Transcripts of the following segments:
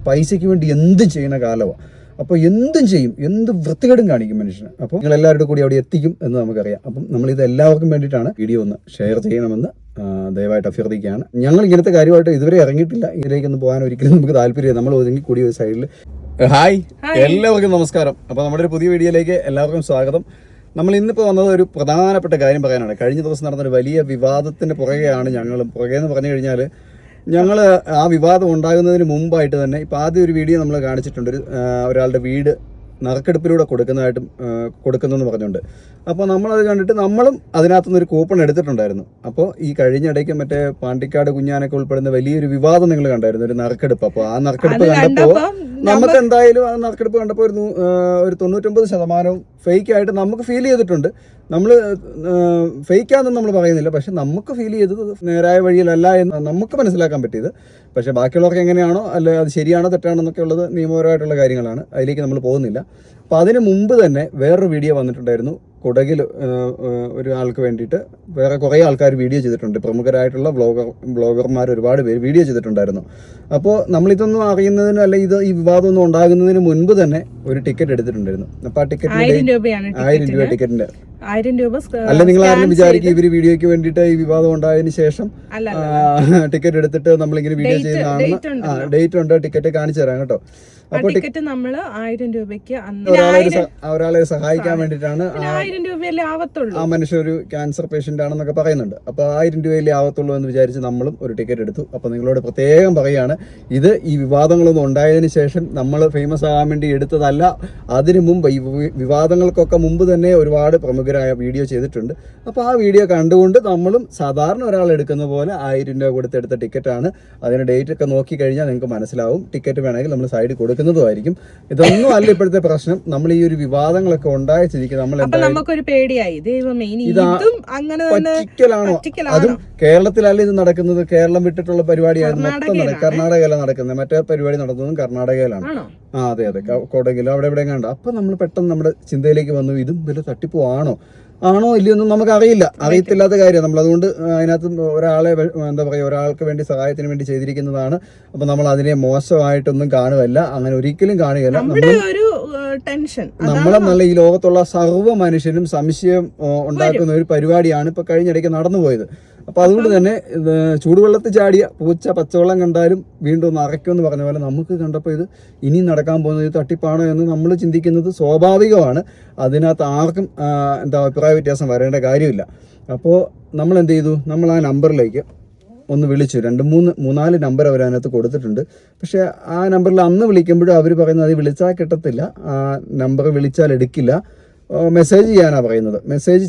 പൈസയ്ക്ക് വേണ്ടി എന്തും ചെയ്യുന്ന കാലമാണ്. അപ്പോൾ എന്തും ചെയ്യും, എന്ത് വൃത്തികേടും കാണിക്കും മനുഷ്യന്. അപ്പോൾ നിങ്ങൾ എല്ലാവരുടെ കൂടി അവിടെ എത്തിക്കും എന്ന് നമുക്കറിയാം. അപ്പം നമ്മളിത് എല്ലാവർക്കും വേണ്ടിയിട്ടാണ് വീഡിയോ ഒന്ന് ഷെയർ ചെയ്യണമെന്ന് ദയവായിട്ട് അഭ്യർത്ഥിക്കുകയാണ്. ഞങ്ങൾ ഇങ്ങനത്തെ കാര്യമായിട്ട് ഇതുവരെ ഇറങ്ങിയിട്ടില്ല. ഇതിലേക്കൊന്നും പോകാൻ ഒരിക്കലും നമുക്ക് താല്പര്യമില്ല. നമ്മൾ ഒതുങ്ങി കൂടി ഒരു സൈഡിൽ. ഹായ്, എല്ലാവർക്കും നമസ്കാരം. അപ്പോൾ നമ്മുടെ ഒരു പുതിയ വീഡിയോയിലേക്ക് എല്ലാവർക്കും സ്വാഗതം. നമ്മൾ ഇന്നിപ്പോൾ വന്നത് ഒരു പ്രധാനപ്പെട്ട കാര്യം പറയാനാണ്. കഴിഞ്ഞ ദിവസം നടന്നൊരു വലിയ വിവാദത്തിൻ്റെ പുറകെയാണ് ഞങ്ങളും. പുറകെയെന്ന് പറഞ്ഞു കഴിഞ്ഞാൽ ഞങ്ങൾ ആ വിവാദം ഉണ്ടാകുന്നതിന് മുമ്പായിട്ട് തന്നെ ഇപ്പോൾ ആദ്യം ഒരു വീഡിയോ നമ്മൾ കാണിച്ചിട്ടുണ്ട്. ഒരാളുടെ വീട് നറുക്കെടുപ്പിലൂടെ കൊടുക്കുന്നെന്ന് പറഞ്ഞുകൊണ്ട്. അപ്പോൾ നമ്മളത് കണ്ടിട്ട് നമ്മളും അതിനകത്തുനിന്ന് ഒരു കൂപ്പൺ എടുത്തിട്ടുണ്ടായിരുന്നു. അപ്പോൾ ഈ കഴിഞ്ഞിടയ്ക്ക് മറ്റേ പാണ്ടിക്കാട് കുഞ്ഞാനൊക്കെ ഉൾപ്പെടുന്ന വലിയൊരു വിവാദം നിങ്ങൾ കണ്ടായിരുന്നു, ഒരു നറുക്കെടുപ്പ്. അപ്പോൾ ആ നറുക്കെടുപ്പ് കണ്ടപ്പോൾ നമുക്ക് എന്തായാലും ആ നറുക്കെടുപ്പ് കണ്ടപ്പോൾ ഒരു 99% ഫേക്കായിട്ട് നമുക്ക് ഫീൽ ചെയ്തിട്ടുണ്ട്. നമ്മൾ ഫേക്കാണെന്ന് നമ്മൾ പറയുന്നില്ല, പക്ഷെ നമുക്ക് ഫീൽ ചെയ്തത് നേരായ വഴിയിലല്ല എന്ന് നമുക്ക് മനസ്സിലാക്കാൻ പറ്റിയത്. പക്ഷേ ബാക്കിയുള്ളവർക്ക് എങ്ങനെയാണോ അല്ലെ അത് ശരിയാണോ തെറ്റാണോ എന്നൊക്കെ ഉള്ളത് നിയമപരമായിട്ടുള്ള കാര്യങ്ങളാണ്. അതിലേക്ക് നമ്മൾ പോകുന്നില്ല. അപ്പോൾ അതിന് മുമ്പ് തന്നെ വേറൊരു വീഡിയോ വന്നിട്ടുണ്ടായിരുന്നു. കുടകിൽ ഒരാൾക്ക് വേണ്ടിയിട്ട് വേറെ കുറേ ആൾക്കാർ വീഡിയോ ചെയ്തിട്ടുണ്ട്. പ്രമുഖരായിട്ടുള്ള ബ്ലോഗർമാർ ഒരുപാട് പേര് വീഡിയോ ചെയ്തിട്ടുണ്ടായിരുന്നു. അപ്പോൾ നമ്മളിതൊന്നും അറിയുന്നതിന് അല്ലെ ഈ വിവാദമൊന്നും ഉണ്ടാകുന്നതിന് മുൻപ് തന്നെ ഒരു ടിക്കറ്റ് എടുത്തിട്ടുണ്ടായിരുന്നു. അപ്പോൾ ആ ടിക്കറ്റിന്റെ 1000 രൂപ ടിക്കറ്റിന്റെ 1000 രൂപ അല്ല, നിങ്ങൾ ആരും വിചാരിക്കും ഇവര് വീഡിയോയ്ക്ക് വേണ്ടിയിട്ട് ഈ വിവാദം ഉണ്ടായതിനു ശേഷം ടിക്കറ്റ് എടുത്തിട്ട് നമ്മളിങ്ങനെ വീഡിയോ ചെയ്യുന്നതാണ്. ഡേറ്റ് ഉണ്ട്, ടിക്കറ്റ് കാണിച്ചു തരാം കേട്ടോ. അപ്പൊ ടിക്കറ്റ് നമ്മള് 1000 രൂപയ്ക്ക് ഒരാളെ സഹായിക്കാൻ വേണ്ടിയിട്ടാണ്. 1000 രൂപയല്ലേ ആവത്തുള്ളൂ. ആ മനുഷ്യൻ ഒരു ക്യാൻസർ പേഷ്യന്റ് ആണെന്നൊക്കെ പറയുന്നുണ്ട്. അപ്പൊ 1000 രൂപയല്ലേ ആവത്തുള്ളൂ എന്ന് വിചാരിച്ച് നമ്മളും ഒരു ടിക്കറ്റ് എടുത്തു. അപ്പൊ നിങ്ങളോട് പ്രത്യേകം പറയുകയാണ്, ഇത് ഈ വിവാദങ്ങളൊന്നും ഉണ്ടായതിനു ശേഷം നമ്മൾ ഫേമസ് ആകാൻ വേണ്ടി എടുത്തതല്ല. അതിനു മുമ്പ് ഈ വിവാദങ്ങൾക്കൊക്കെ മുമ്പ് തന്നെ ഒരുപാട് പ്രമുഖരായ വീഡിയോ ചെയ്തിട്ടുണ്ട്. അപ്പോൾ ആ വീഡിയോ കണ്ടുകൊണ്ട് നമ്മളും സാധാരണ ഒരാൾ എടുക്കുന്ന പോലെ 1000 രൂപ കൊടുത്തെടുത്ത ടിക്കറ്റാണ്. അതിന് ഡേറ്റ് ഒക്കെ നോക്കി കഴിഞ്ഞാൽ നിങ്ങൾക്ക് മനസ്സിലാവും. ടിക്കറ്റ് വേണമെങ്കിൽ നമ്മൾ സൈഡിൽ കൊടുക്കുന്നതുമായിരിക്കും. ഇതൊന്നും അല്ല ഇപ്പോഴത്തെ പ്രശ്നം. നമ്മൾ ഈ ഒരു വിവാദങ്ങളൊക്കെ ഉണ്ടായ സ്ഥിതിക്ക് നമ്മൾ നമുക്കൊരു പേടിയായി, പറ്റിക്കലാണോ? അതും കേരളത്തിലല്ല ഇത് നടക്കുന്നത്. കേരളം വിട്ടിട്ടുള്ള പരിപാടിയായിരുന്നു മൊത്തം കർണാടകയിലാണ് നടക്കുന്നത്. മറ്റേ പരിപാടി നടന്നതും കർണാടകയിലാണ്. അതെ, കൊടകിലോ അവിടെ എവിടെ കണ്ട. അപ്പൊ നമ്മൾ പെട്ടെന്ന് നമ്മുടെ ചിന്തയിലേക്ക് വന്നു, ഇതും വലിയ തട്ടിപ്പോ ആണോ ഇല്ലയൊന്നും നമുക്ക് അറിയത്തില്ലാത്ത കാര്യമാണ്. നമ്മൾ അതുകൊണ്ട് അതിനകത്ത് ഒരാളെ എന്താ പറയുക, ഒരാൾക്ക് വേണ്ടി സഹായത്തിന് വേണ്ടി ചെയ്തിരിക്കുന്നതാണ്. അപ്പൊ നമ്മൾ അതിനെ മോശമായിട്ടൊന്നും കാണുകയല്ല, അങ്ങനെ ഒരിക്കലും കാണുകയല്ല. നമ്മളെന്നല്ല, ഈ ലോകത്തുള്ള സർവ്വ മനുഷ്യനും സംശയം ഉണ്ടാക്കുന്ന ഒരു പരിപാടിയാണ് ഇപ്പൊ കഴിഞ്ഞിടയ്ക്ക് നടന്നുപോയത്. അപ്പൊ അതുകൊണ്ട് തന്നെ ചൂടുവെള്ളത്തിൽ ചാടിയ പൂച്ച പച്ചവെള്ളം കണ്ടാലും വീണ്ടും ഒന്ന് അറയ്ക്കുമെന്ന് പറഞ്ഞ പോലെ നമുക്ക് കണ്ടപ്പോൾ ഇത് ഇനി നടക്കാൻ പോകുന്നത് ഇത് തട്ടിപ്പാണോ എന്ന് നമ്മൾ ചിന്തിക്കുന്നത് സ്വാഭാവികമാണ്. അതിനകത്ത് ആർക്കും അഭിപ്രായ വ്യത്യാസം വരേണ്ട കാര്യമില്ല. അപ്പോൾ നമ്മൾ എന്ത് ചെയ്തു, നമ്മൾ ആ നമ്പറിലേക്ക് ഒന്ന് വിളിച്ചു. 2-3-4 നമ്പർ അവർ അതിനകത്ത് കൊടുത്തിട്ടുണ്ട്. പക്ഷേ ആ നമ്പറിൽ അന്ന് വിളിക്കുമ്പോഴും അവർ പറയുന്നത് അത് വിളിച്ചാൽ കിട്ടത്തില്ല, ആ നമ്പർ വിളിച്ചാൽ എടുക്കില്ല, മെസ്സേജ് ചെയ്യാനാണ് പറയുന്നത്. മെസ്സേജ്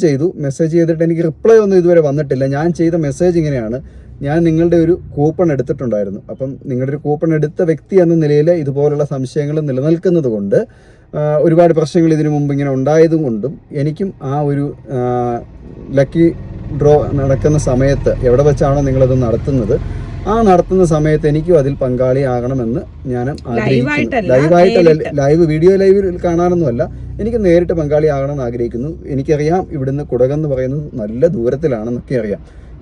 ചെയ്തിട്ട് എനിക്ക് റിപ്ലൈ ഒന്നും ഇതുവരെ വന്നിട്ടില്ല. ഞാൻ ചെയ്ത മെസ്സേജ് ഇങ്ങനെയാണ്: ഞാൻ നിങ്ങളുടെ ഒരു കൂപ്പൺ എടുത്തിട്ടുണ്ടായിരുന്നു. അപ്പം നിങ്ങളുടെ ഒരു കൂപ്പൺ എടുത്ത വ്യക്തി എന്ന നിലയിൽ ഇതുപോലുള്ള സംശയങ്ങൾ നിലനിൽക്കുന്നത് കൊണ്ട്, ഒരുപാട് പ്രശ്നങ്ങൾ ഇതിനു മുമ്പ് ഇങ്ങനെ ഉണ്ടായതും കൊണ്ടും എനിക്കും ആ ഒരു ലക്കി ഡ്രോ നടക്കുന്ന സമയത്ത് എവിടെ വെച്ചാണോ നിങ്ങളത് നടത്തുന്നത്, ആ നടത്തുന്ന സമയത്ത് എനിക്കും അതിൽ പങ്കാളിയാകണമെന്ന് ഞാൻ ആഗ്രഹിക്കുന്നു. ലൈവിൽ കാണാനൊന്നുമല്ല, എനിക്ക് നേരിട്ട് പങ്കാളിയാകണമെന്ന് ആഗ്രഹിക്കുന്നു. എനിക്കറിയാം ഇവിടുന്ന് കുടകെന്ന് പറയുന്നത് നല്ല ദൂരത്തിലാണെന്നൊക്കെ അറിയാം.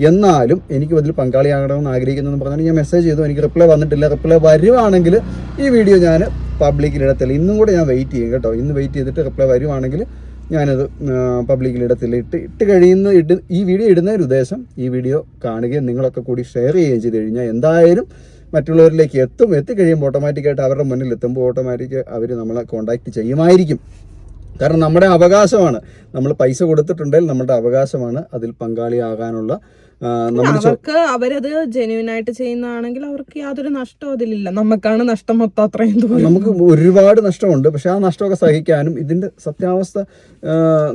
എന്നാലും എനിക്ക് അതിൽ പങ്കാളിയാകണമെന്ന് ആഗ്രഹിക്കുന്നു എന്ന് പറഞ്ഞാൽ ഞാൻ മെസ്സേജ് ചെയ്തു. എനിക്ക് റിപ്ലൈ വന്നിട്ടില്ല. റിപ്ലൈ വരുവാണെങ്കിൽ ഈ വീഡിയോ ഞാൻ പബ്ലിക്കിലിടത്തില്ല. ഇന്നും കൂടെ ഞാൻ വെയിറ്റ് ചെയ്യും കേട്ടോ. ഇന്ന് വെയിറ്റ് ചെയ്തിട്ട് റിപ്ലൈ വരുവാണെങ്കിൽ ഞാനത് പബ്ലിക്കിലിടത്തില്ല. ഇട്ട് കഴിയുന്ന ഈ വീഡിയോ ഇടുന്നതിന് ഉദ്ദേശം ഈ വീഡിയോ കാണുകയും നിങ്ങളൊക്കെ കൂടി ഷെയർ ചെയ്യുകയും ചെയ്ത് കഴിഞ്ഞാൽ എന്തായാലും മറ്റുള്ളവരിലേക്ക് എത്തിക്കഴിയുമ്പോൾ ഓട്ടോമാറ്റിക്കായിട്ട് അവരുടെ മുന്നിൽ എത്തുമ്പോൾ ഓട്ടോമാറ്റിക് അവർ നമ്മളെ കോൺടാക്റ്റ് ചെയ്യുമായിരിക്കും. കാരണം നമ്മുടെ അവകാശമാണ്. നമ്മൾ പൈസ കൊടുത്തിട്ടുണ്ടെങ്കിൽ നമ്മുടെ അവകാശമാണ് അതിൽ പങ്കാളിയാകാനുള്ള. അവർക്ക് അവരത് ജെന്യൂനായിട്ട് ചെയ്യുന്നതാണെങ്കിൽ അവർക്ക് യാതൊരു നഷ്ടവും അതിലില്ല. നമുക്കാണ് നഷ്ടം മൊത്തം. അത്രയും നമുക്ക് ഒരുപാട് നഷ്ടമുണ്ട്. പക്ഷെ ആ നഷ്ടമൊക്കെ സഹിക്കാനും ഇതിന്റെ സത്യാവസ്ഥ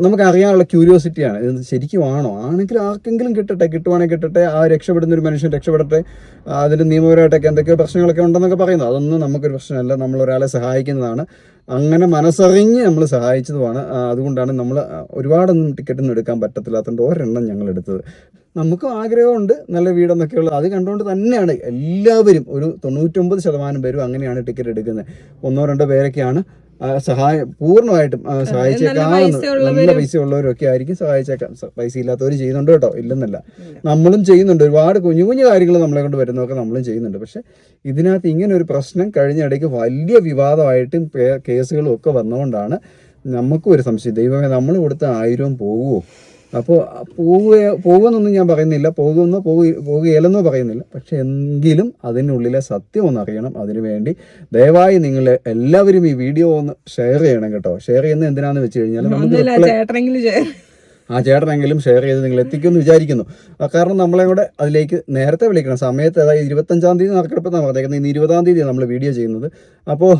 നമുക്ക് അറിയാനുള്ള ക്യൂരിയോസിറ്റിയാണ്. ഇത് ശരിക്കും ആണെങ്കിൽ ആർക്കെങ്കിലും കിട്ടുവാണെങ്കിൽ കിട്ടട്ടെ, ആ രക്ഷപ്പെടുന്ന ഒരു മനുഷ്യൻ രക്ഷപ്പെടട്ടെ. അതിന്റെ നിയമപരമായിട്ടൊക്കെ എന്തൊക്കെയോ പ്രശ്നങ്ങളൊക്കെ ഉണ്ടെന്നൊക്കെ പറയുന്നത്, അതൊന്നും നമുക്കൊരു പ്രശ്നമല്ല. നമ്മൾ ഒരാളെ സഹായിക്കുന്നതാണ്, അങ്ങനെ മനസ്സറിഞ്ഞ് നമ്മൾ സഹായിച്ചതുമാണ്. അതുകൊണ്ടാണ് നമ്മൾ ഒരുപാടൊന്നും ടിക്കറ്റൊന്നും എടുക്കാൻ പറ്റത്തില്ലാത്തതുകൊണ്ട് ഒരെണ്ണം ഞങ്ങൾ എടുത്തത്. നമുക്കും ആഗ്രഹമുണ്ട് നല്ല വീടെന്നൊക്കെയുള്ളത്. അത് കണ്ടുകൊണ്ട് തന്നെയാണ് എല്ലാവരും, ഒരു 99% പേരും അങ്ങനെയാണ് ടിക്കറ്റ് എടുക്കുന്നത്. 1-2 പേരൊക്കെയാണ് പൂർണ്ണമായിട്ടും സഹായിച്ചേക്കാവുന്ന നല്ല പൈസ ഉള്ളവരൊക്കെ ആയിരിക്കും സഹായിച്ചേക്കാം. പൈസ ഇല്ലാത്തവർ ചെയ്യുന്നുണ്ട് കേട്ടോ, ഇല്ലെന്നല്ല. നമ്മളും ചെയ്യുന്നുണ്ട്, ഒരുപാട് കുഞ്ഞു കുഞ്ഞു കാര്യങ്ങൾ നമ്മളെ കൊണ്ട് വരുന്നതൊക്കെ നമ്മളും ചെയ്യുന്നുണ്ട്. പക്ഷെ ഇതിനകത്ത് ഇങ്ങനെ ഒരു പ്രശ്നം കഴിഞ്ഞ ഇടയ്ക്ക് വലിയ വിവാദമായിട്ടും കേസുകളും ഒക്കെ വന്നുകൊണ്ടാണ് നമുക്കും ഒരു സംശയം, ദൈവമേ നമ്മൾ കൊടുത്ത 1000 പോകുമോ? അപ്പോൾ പോകുമെന്നൊന്നും ഞാൻ പറയുന്നില്ല, പോകുകയില്ലെന്നോ പറയുന്നില്ല. പക്ഷെ എങ്കിലും അതിനുള്ളിലെ സത്യം ഒന്ന് അറിയണം. അതിനുവേണ്ടി ദയവായി നിങ്ങൾ എല്ലാവരും ഈ വീഡിയോ ഒന്ന് ഷെയർ ചെയ്യണം കേട്ടോ. ഷെയർ ചെയ്യുന്നത് എന്തിനാന്ന് വെച്ച് കഴിഞ്ഞാൽ നമുക്ക് ചേട്ടനെങ്കിലും ഷെയർ ചെയ്ത് നിങ്ങൾ എത്തിക്കുമെന്ന് വിചാരിക്കുന്നു. കാരണം നമ്മളെ കൂടെ അതിലേക്ക് നേരത്തെ വിളിക്കണം. സമയത്ത് അതായത് 25-ാം തീയതി നറുക്കെടുപ്പെന്നാണ് പറഞ്ഞേക്കുന്നത്. ഇന്ന് 20-ാം തീയതിയാണ് നമ്മൾ വീഡിയോ ചെയ്യുന്നത്. അപ്പോൾ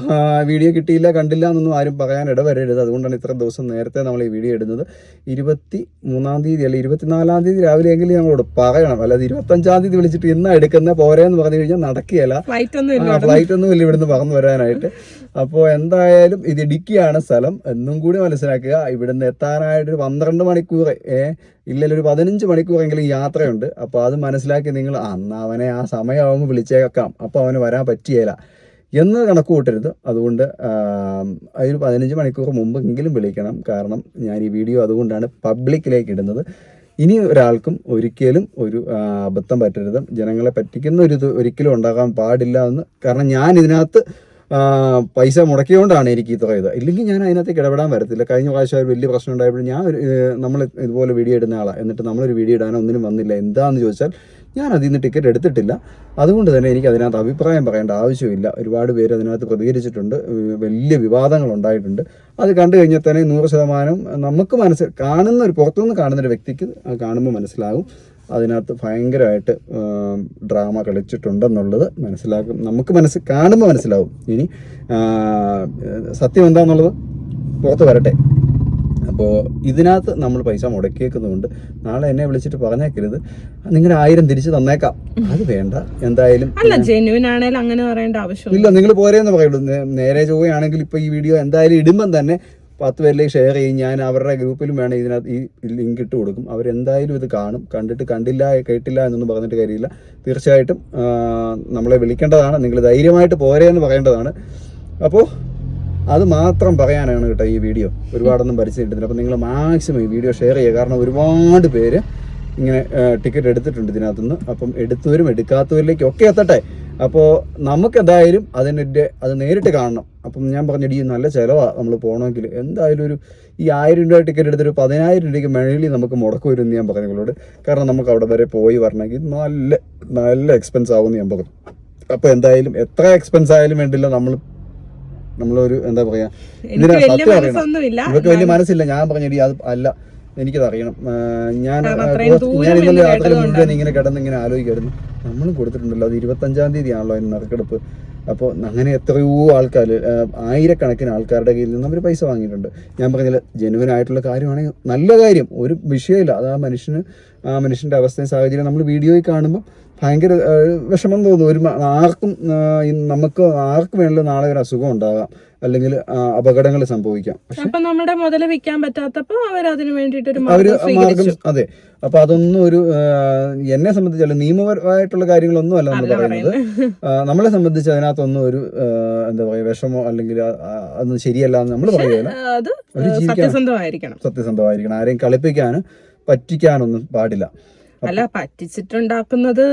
വീഡിയോ കിട്ടിയില്ല, കണ്ടില്ല എന്നൊന്നും ആരും പറയാൻ ഇടവരരുത്. അതുകൊണ്ടാണ് ഇത്ര ദിവസം നേരത്തെ നമ്മൾ ഈ വീഡിയോ ഇടുന്നത്. 23-ാം തീയതി അല്ല 24-ാം തീയതി രാവിലെ എങ്കിലും ഞങ്ങളോട് പറയണം. അല്ലാതെ 25-ാം തീയതി വിളിച്ചിട്ട് ഇന്നാ എടുക്കുന്ന പോരെന്ന് പറഞ്ഞു കഴിഞ്ഞാൽ നടക്കുകയില്ല. ഫ്ലൈറ്റ് ഒന്നും ഇല്ല ഇവിടുന്ന് പറന്നു വരാനായിട്ട്. അപ്പോൾ എന്തായാലും ഇത് ഇടുക്കിയാണ് സ്ഥലം, എന്നും കൂടി മനസ്സിലാക്കുക. ഇവിടുന്ന് എത്താനായിട്ട് 12 മണിക്കൂർ ഇല്ലല്ലോ, ഒരു 15 മണിക്കൂറെങ്കിലും യാത്രയുണ്ട്. അപ്പോൾ അത് മനസ്സിലാക്കി നിങ്ങൾ അന്ന് അവനെ ആ സമയമാകുമ്പോൾ വിളിച്ചേക്കാം, അപ്പോൾ അവന് വരാൻ പറ്റിയില്ല എന്ന് കണക്ക് കൂട്ടരുത്. അതുകൊണ്ട് അതിന് 15 മണിക്കൂർ മുമ്പെങ്കിലും വിളിക്കണം. കാരണം ഞാൻ ഈ വീഡിയോ അതുകൊണ്ടാണ് പബ്ലിക്കിലേക്ക് ഇടുന്നത്. ഇനി ഒരാൾക്കും ഒരിക്കലും ഒരു അബദ്ധം പറ്റരുത്, ജനങ്ങളെ പറ്റിക്കുന്ന ഒരു ഇത് ഒരിക്കലും ഉണ്ടാകാൻ പാടില്ല എന്ന്. കാരണം ഞാൻ ഇതിനകത്ത് പൈസ മുടക്കിയോണ്ടാണ് എനിക്ക് ഇത്ര ഇത്. ഇല്ലെങ്കിൽ ഞാൻ അതിനകത്തേക്ക് ഇടപെടാൻ വരത്തില്ല. കഴിഞ്ഞ പ്രാവശ്യം ഒരു വലിയ പ്രശ്നം ഉണ്ടായപ്പോൾ നമ്മൾ ഇതുപോലെ വീഡിയോ ഇടുന്ന ആളാണ്, എന്നിട്ട് നമ്മളൊരു വീഡിയോ ഇടാനോ ഒന്നിനും വന്നില്ല. എന്താണെന്ന് ചോദിച്ചാൽ ഞാൻ അതിൽ നിന്ന് ടിക്കറ്റ് എടുത്തിട്ടില്ല. അതുകൊണ്ട് തന്നെ എനിക്ക് അതിനകത്ത് അഭിപ്രായം പറയേണ്ട ആവശ്യമില്ല. ഒരുപാട് പേര് അതിനകത്ത് പ്രതികരിച്ചിട്ടുണ്ട്, വലിയ വിവാദങ്ങൾ ഉണ്ടായിട്ടുണ്ട്. അത് കണ്ടു കഴിഞ്ഞാൽ തന്നെ 100% നമുക്ക് കാണുന്ന ഒരു പുറത്തുനിന്ന് കാണുന്നൊരു വ്യക്തിക്ക് കാണുമ്പോൾ മനസ്സിലാകും അതിനകത്ത് ഭയങ്കരമായിട്ട് ഡ്രാമ കളിച്ചിട്ടുണ്ടെന്നുള്ളത് മനസ്സിലാക്കും. നമുക്ക് കാണുമ്പോൾ മനസ്സിലാവും. ഇനി സത്യം എന്താണെന്നുള്ളത് പുറത്ത് വരട്ടെ. അപ്പോൾ ഇതിനകത്ത് നമ്മൾ പൈസ മുടക്കിയേക്കുന്നതുകൊണ്ട് നാളെ എന്നെ വിളിച്ചിട്ട് പറഞ്ഞേക്കരുത് നിങ്ങളുടെ 1000 തിരിച്ച് തന്നേക്കാം, അത് വേണ്ട. എന്തായാലും അങ്ങനെ പറയേണ്ട ആവശ്യം ഇല്ല, നിങ്ങൾ പോരേന്ന് പറയുള്ളൂ. നേരെ ചൊവ്വയാണെങ്കിൽ ഇപ്പോൾ ഈ വീഡിയോ എന്തായാലും ഇടുമ്പം തന്നെ 10 പേരിലേക്ക് ഷെയർ ചെയ്യും. ഞാൻ അവരുടെ ഗ്രൂപ്പിലും വേണം ഇതിനകത്ത് ഈ ലിങ്ക് ഇട്ട് കൊടുക്കും. അവരെന്തായാലും ഇത് കാണും. കണ്ടിട്ട് കണ്ടില്ല കേട്ടില്ല എന്നൊന്നും പറഞ്ഞിട്ട് കാര്യമില്ല. തീർച്ചയായിട്ടും നമ്മളെ വിളിക്കേണ്ടതാണ്. നിങ്ങൾ ധൈര്യമായിട്ട് പോരേന്ന് പറയേണ്ടതാണ്. അപ്പോൾ അത് മാത്രം പറയാനാണ് കേട്ടോ ഈ വീഡിയോ. ഒരുപാടൊന്നും പരിചയമിട്ടില്ല. അപ്പോൾ നിങ്ങൾ മാക്സിമം ഈ വീഡിയോ ഷെയർ ചെയ്യുക. കാരണം ഒരുപാട് പേര് ഇങ്ങനെ ടിക്കറ്റ് എടുത്തിട്ടുണ്ട് ഇതിനകത്തുനിന്ന്. അപ്പം എടുത്തവരും എടുക്കാത്തവരിലേക്കൊക്കെ എത്തട്ടെ. അപ്പോൾ നമുക്ക് എന്തായാലും അത് നേരിട്ട് കാണണം. അപ്പം ഞാൻ പറഞ്ഞിട്ട് ഈ നല്ല ചിലവാണ് നമ്മൾ പോകണമെങ്കിൽ. എന്തായാലും ഈ 1000 രൂപ ടിക്കറ്റ് എടുത്തിട്ട് 10,000 രൂപയ്ക്ക് മേളിൽ നമുക്ക് മുടക്കം വരുമെന്ന് ഞാൻ പറഞ്ഞു നിങ്ങളോട്. കാരണം നമുക്ക് അവിടെ വരെ പോയി വരണമെങ്കിൽ നല്ല എക്സ്പെൻസ് ആവുമെന്ന് ഞാൻ പറഞ്ഞു. അപ്പോൾ എന്തായാലും എത്ര എക്സ്പെൻസ് ആയാലും വേണ്ടില്ല, നമ്മളൊരു എന്താ പറയുക, ഇതിനാ സത്യം അറിയണം. ഇവർക്ക് വലിയ മനസ്സില്ല. ഞാൻ പറഞ്ഞിട്ട് അത് അല്ല, എനിക്കത് അറിയണം. ഞാൻ ഇന്നലെ രാത്രി മുഴുവൻ ഇങ്ങനെ കിടന്നിങ്ങനെ ആലോചിക്കായിരുന്നു. നമ്മളും കൊടുത്തിട്ടുണ്ടല്ലോ, അത് 25-ാം തീയതി ആണല്ലോ അതിന് നറുക്കെടുപ്പ്. അപ്പോൾ അങ്ങനെ എത്രയോ ആൾക്കാർ, ആയിരക്കണക്കിന് ആൾക്കാരുടെ കയ്യിൽ നിന്ന് അവർ പൈസ വാങ്ങിയിട്ടുണ്ട്. ഞാൻ പറഞ്ഞില്ല, ജെനുവൻ ആയിട്ടുള്ള കാര്യമാണെങ്കിൽ നല്ല കാര്യം, ഒരു വിഷയമില്ല. അത് ആ മനുഷ്യൻ്റെ അവസ്ഥയും സാഹചര്യം നമ്മൾ വീഡിയോയിൽ കാണുമ്പോൾ ഭയങ്കര വിഷമം തോന്നും. നമുക്ക് ആർക്ക് വേണമെങ്കിലും നാളെ ഒരു അസുഖം ഉണ്ടാകാം, അല്ലെങ്കിൽ അപകടങ്ങൾ സംഭവിക്കാം. പക്ഷെ നമ്മുടെ മുതൽ വിൽക്കാൻ പറ്റാത്തപ്പോൾ അവരതിന് വേണ്ടിയിട്ട് മാർഗം. അതെ. അപ്പൊ അതൊന്നും എന്നെ സംബന്ധിച്ചല്ല, നിയമപരമായിട്ടുള്ള കാര്യങ്ങളൊന്നും അല്ല നമ്മൾ പറയുന്നത്. നമ്മളെ സംബന്ധിച്ച് അതിനകത്തൊന്നും ഒരു എന്താ പറയുക വിഷമോ അല്ലെങ്കിൽ അതൊന്നും ശരിയല്ല എന്ന് നമ്മൾ പറയുകയില്ല. സത്യസന്ധമായിരിക്കണം. ആരെയും കളിപ്പിക്കാനും പറ്റിക്കാനൊന്നും പാടില്ല. അല്ല, പറ്റിച്ചിട്ടുണ്ടാക്കുന്നത്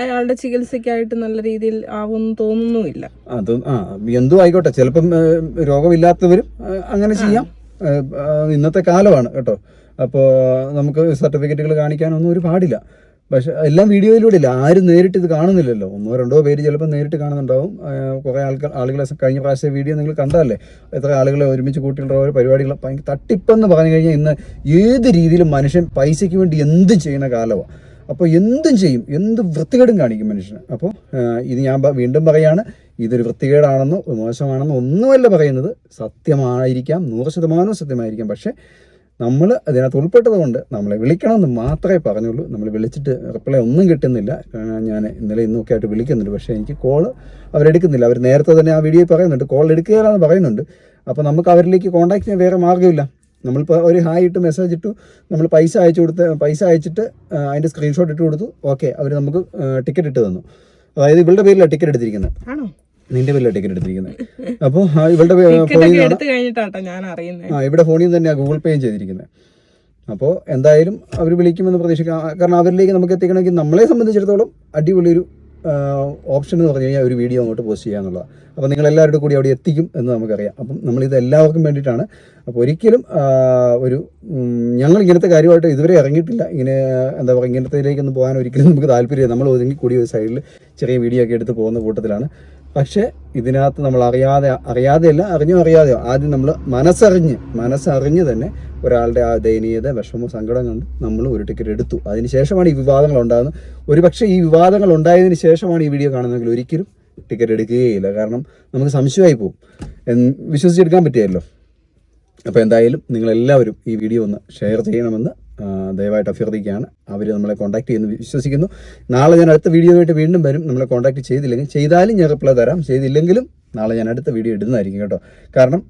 അയാളുടെ ചികിത്സയ്ക്കായിട്ട് നല്ല രീതിയിൽ ആവുമെന്ന് തോന്നുന്നുമില്ല. അത് എന്തോ ആയിക്കോട്ടെ, ചിലപ്പം രോഗമില്ലാത്തവരും അങ്ങനെ ചെയ്യാം. ഇന്നത്തെ കാലമാണ് കേട്ടോ. അപ്പോൾ നമുക്ക് സർട്ടിഫിക്കറ്റുകൾ കാണിക്കാനൊന്നും ഒരു പാടില്ല. പക്ഷെ എല്ലാം വീഡിയോയിലൂടെ ഇല്ല, ആരും നേരിട്ട് ഇത് കാണുന്നില്ലല്ലോ. 1-2 പേര് ചിലപ്പോൾ നേരിട്ട് കാണുന്നുണ്ടാവും. കുറേ ആളുകളെ കഴിഞ്ഞ പ്രാവശ്യം വീഡിയോ നിങ്ങൾ കണ്ടതല്ലേ, എത്ര ആളുകളെ ഒരുമിച്ച് കൂട്ടിയുള്ള ഓരോ പരിപാടികൾ. ഭയങ്കര തട്ടിപ്പെന്ന് പറഞ്ഞു കഴിഞ്ഞാൽ ഇന്ന് ഏത് രീതിയിലും മനുഷ്യൻ പൈസയ്ക്ക് വേണ്ടി എന്തും ചെയ്യുന്ന കാലമാണ്. അപ്പോൾ എന്തും ചെയ്യും, എന്ത് വൃത്തികേടും കാണിക്കും മനുഷ്യന്. അപ്പോൾ ഇത് ഞാൻ വീണ്ടും പറയാണ്, ഇതൊരു വൃത്തികേടാണെന്നോ മോശമാണെന്നോ ഒന്നുമല്ല പറയുന്നത്. സത്യമായിരിക്കാം, 100% സത്യമായിരിക്കാം. പക്ഷേ നമ്മൾ അതിനകത്ത് ഉൾപ്പെട്ടത് കൊണ്ട് നമ്മളെ വിളിക്കണമെന്ന് മാത്രമേ പറഞ്ഞുള്ളൂ. നമ്മൾ വിളിച്ചിട്ട് റിപ്ലൈ ഒന്നും കിട്ടുന്നില്ല. ഞാൻ ഇന്നലെ ഇന്നൊക്കെ ആയിട്ട് വിളിക്കുന്നുണ്ട്, പക്ഷേ എനിക്ക് കോള് അവരെടുക്കുന്നില്ല. അവർ നേരത്തെ തന്നെ ആ വീഡിയോയിൽ പറയുന്നുണ്ട് കോൾ എടുക്കുകയാണെന്ന് പറയുന്നുണ്ട്. അപ്പോൾ നമുക്ക് അവരിലേക്ക് കോൺടാക്ട് ചെയ്യാൻ വേറെ മാർഗ്ഗമില്ല. നമ്മളിപ്പോൾ ഒരു ഹായ് ഇട്ട് മെസ്സേജ് ഇട്ടു, നമ്മൾ പൈസ അയച്ചിട്ട് അതിൻ്റെ സ്ക്രീൻഷോട്ട് ഇട്ട് കൊടുത്തു. ഓക്കെ, അവർ നമുക്ക് ടിക്കറ്റ് ഇട്ട് തന്നു. അതായത് ഇവളുടെ പേരിലാണ് ടിക്കറ്റ് എടുത്തിരിക്കുന്നത്. നിന്റെ പേരിലെ ടിക്കറ്റ് എടുത്തിരിക്കുന്നത്. അപ്പോൾ ഇവളുടെ ടിക്കറ്റ് ഫോണിൽ ഒക്കെ നിന്നാണ് എടുത്തു കഴിഞ്ഞിട്ടാട്ടോ ഞാൻ അറിയുന്നത്. ഇവിടെ ഫോണിൽ നിന്ന് തന്നെയാണ് ഗൂഗിൾ പേയും ചെയ്തിരിക്കുന്നത്. അപ്പോൾ എന്തായാലും അവർ വിളിക്കുമെന്ന് പ്രതീക്ഷിക്കാം. കാരണം അവരിലേക്ക് നമുക്ക് എത്തിക്കണമെങ്കിൽ നമ്മളെ സംബന്ധിച്ചിടത്തോളം അടിപൊളിയൊരു ഓപ്ഷൻ എന്ന് പറഞ്ഞു കഴിഞ്ഞാൽ ഒരു വീഡിയോ അങ്ങോട്ട് പോസ്റ്റ് ചെയ്യുക എന്നുള്ളതാണ്. അപ്പോൾ നിങ്ങളെല്ലാവരുടെ കൂടി അവിടെ എത്തിക്കും എന്ന് നമുക്കറിയാം. അപ്പം നമ്മളിത് എല്ലാവർക്കും വേണ്ടിയിട്ടാണ്. അപ്പോൾ ഒരിക്കലും ഞങ്ങൾ ഇങ്ങനത്തെ കാര്യമായിട്ട് ഇതുവരെ ഇറങ്ങിയിട്ടില്ല. ഇങ്ങനെ എന്താ പറയുക, ഇങ്ങനത്തേലേക്കൊന്നും പോകാൻ ഒരിക്കലും നമുക്ക് താല്പര്യമില്ല. നമ്മൾ ഒതുങ്ങി കൂടി ഒരു സൈഡിൽ ചെറിയ വീഡിയോ ഒക്കെ എടുത്ത് പോകുന്ന കൂട്ടത്തിലാണ്. പക്ഷേ ഇതിനകത്ത് നമ്മൾ അറിയാതെയല്ല, അറിഞ്ഞോ അറിയാതെയോ ആദ്യം നമ്മൾ മനസ്സറിഞ്ഞ് തന്നെ ഒരാളുടെ ആ ദയനീയത, വിഷമോ, സങ്കടം കണ്ട് നമ്മൾ ഒരു ടിക്കറ്റ് എടുത്തു. അതിന് ശേഷമാണ് ഈ വിവാദങ്ങൾ ഉണ്ടാകുന്നത്. ഒരു പക്ഷേ ഈ വിവാദങ്ങൾ ഉണ്ടായതിന് ശേഷമാണ് ഈ വീഡിയോ കാണുന്നതെങ്കിൽ ഒരിക്കലും ടിക്കറ്റ് എടുക്കുകയില്ല. കാരണം നമുക്ക് സംശയമായി പോകും, വിശ്വസിച്ചെടുക്കാൻ പറ്റിയല്ലോ. അപ്പോൾ എന്തായാലും നിങ്ങളെല്ലാവരും ഈ വീഡിയോ ഒന്ന് ഷെയർ ചെയ്യണമെന്ന് ദയവായിട്ട് അഭ്യർത്ഥിക്കുകയാണ്. അവർ നമ്മളെ കോൺടാക്ട് ചെയ്യുന്നു വിശ്വസിക്കുന്നു. നാളെ ഞാൻ അടുത്ത വീഡിയോ ആയിട്ട് വീണ്ടും വരും. നമ്മളെ കോൺടാക്ട് ചെയ്താലും ഞാൻ റിപ്ലൈ തരാം, ചെയ്തില്ലെങ്കിലും നാളെ ഞാൻ അടുത്ത വീഡിയോ ഇടുന്നതായിരിക്കും കേട്ടോ. കാരണം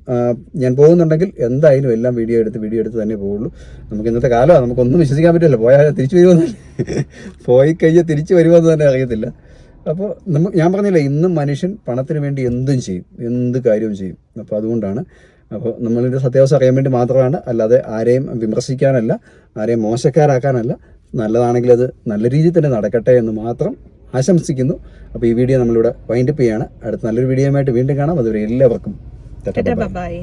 ഞാൻ പോകുന്നുണ്ടെങ്കിൽ എന്തായാലും എല്ലാം വീഡിയോ എടുത്ത് തന്നെ പോവുള്ളൂ. നമുക്ക് ഇന്നത്തെ കാലമാണ്, നമുക്കൊന്നും വിശ്വസിക്കാൻ പറ്റില്ല. പോയാൽ തിരിച്ചു വരുമെന്ന് പോയി കഴിഞ്ഞാൽ തിരിച്ചു വരുമെന്ന് തന്നെ അറിയത്തില്ല. അപ്പോൾ ഞാൻ പറഞ്ഞില്ല, ഇന്നും മനുഷ്യൻ പണത്തിന് വേണ്ടി എന്തും ചെയ്യും, എന്ത് കാര്യവും ചെയ്യും. അപ്പോൾ അതുകൊണ്ടാണ്, അപ്പോൾ നമ്മളിൻ്റെ സത്യാവസ്ഥ അറിയാൻ വേണ്ടി മാത്രമാണ്, അല്ലാതെ ആരെയും വിമർശിക്കാനല്ല, ആരെയും മോശക്കാരാക്കാനല്ല. നല്ലതാണെങ്കിൽ അത് നല്ല രീതിയിൽ തന്നെ നടക്കട്ടെ എന്ന് മാത്രം ആശംസിക്കുന്നു. അപ്പോൾ ഈ വീഡിയോ നമ്മളിവിടെ വൈൻഡപ്പ് ചെയ്യാണ്. അടുത്ത നല്ലൊരു വീഡിയോയുമായിട്ട് വീണ്ടും കാണാം. അതുവരെ എല്ലാവർക്കും ബൈ.